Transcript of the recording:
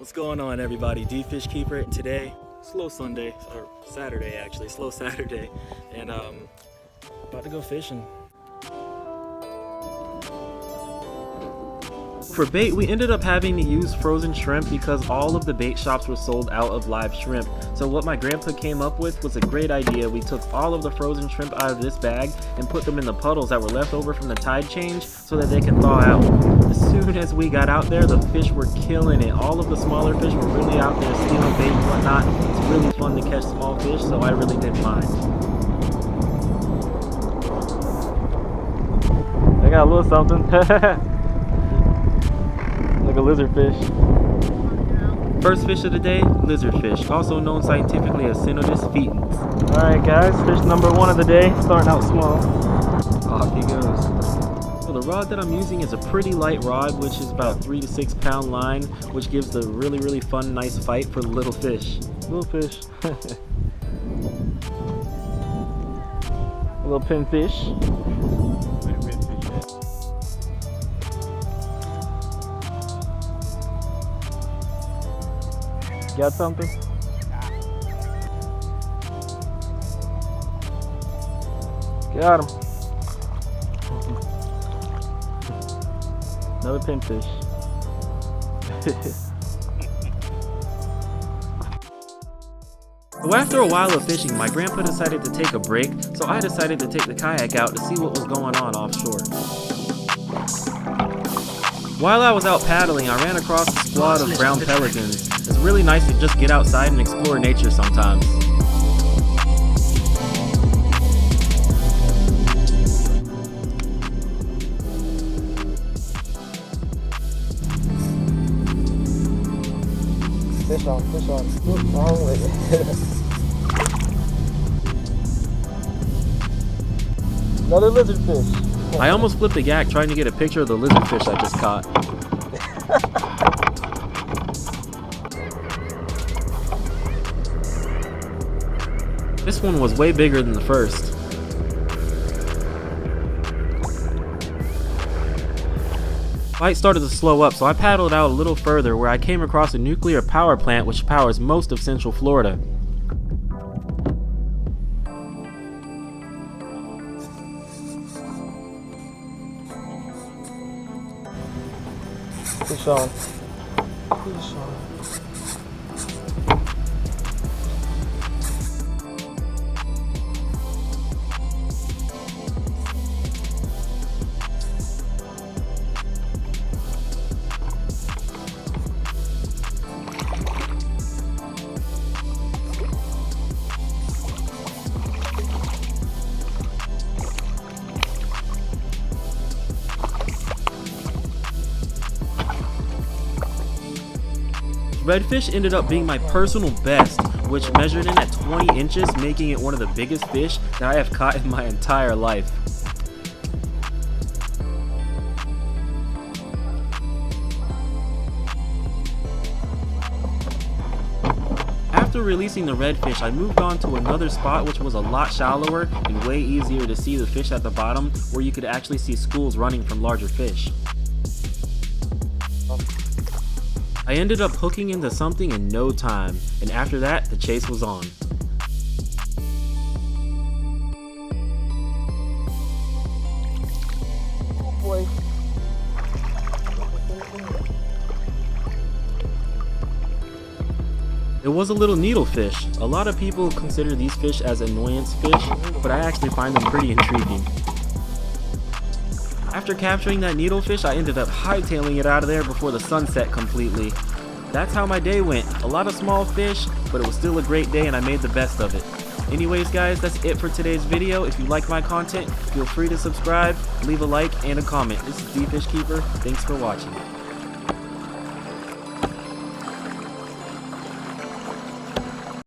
What's going on, everybody? D Fish Keeper. Today, slow Sunday, or Saturday actually, slow Saturday, and about to go fishing. For bait, we ended up having to use frozen shrimp because all of the bait shops were sold out of live shrimp. So what my grandpa came up with was a great idea. We took all of the frozen shrimp out of this bag and put them in the puddles that were left over from the tide change so that they can thaw out. As soon as we got out there, the fish were killing it. All of the smaller fish were really out there stealing bait and whatnot. It's really fun to catch small fish, so I really didn't mind. I got a little something. Like a lizardfish. First fish of the day, lizardfish, also known scientifically as Cynodus foetens. Alright guys, fish number one of the day, starting out small. Off he goes. Well, the rod that I'm using is a pretty light rod, which is about 3 to 6 pound line, which gives the really fun, nice fight for the little fish. Little fish. A little pinfish. Got something? Got him. Another pinfish. So after a while of fishing, my grandpa decided to take a break, so I decided to take the kayak out to see what was going on offshore. While I was out paddling, I ran across a squad of brown pelicans. It's really nice to just get outside and explore nature sometimes. Fish on, fish on. Wrong way. Another lizardfish. I almost flipped the yak trying to get a picture of the lizardfish I just caught. This one was way bigger than the first. Light started to slow up, so I paddled out a little further where I came across a nuclear power plant which powers most of Central Florida. Fish on. Fish on. Redfish ended up being my personal best, which measured in at 20 inches, making it one of the biggest fish that I have caught in my entire life. After releasing the redfish, I moved on to another spot which was a lot shallower and way easier to see the fish at the bottom, where you could actually see schools running from larger fish. I ended up hooking into something in no time, and after that, the chase was on. Oh boy. It was a little needlefish. A lot of people consider these fish as annoyance fish, but I actually find them pretty intriguing. After capturing that needlefish, I ended up hightailing it out of there before the sun set completely. That's how my day went. A lot of small fish, but it was still a great day and I made the best of it. Anyways guys, that's it for today's video. If you like my content, feel free to subscribe, leave a like, and a comment. This is D Fish Keeper. Thanks for watching.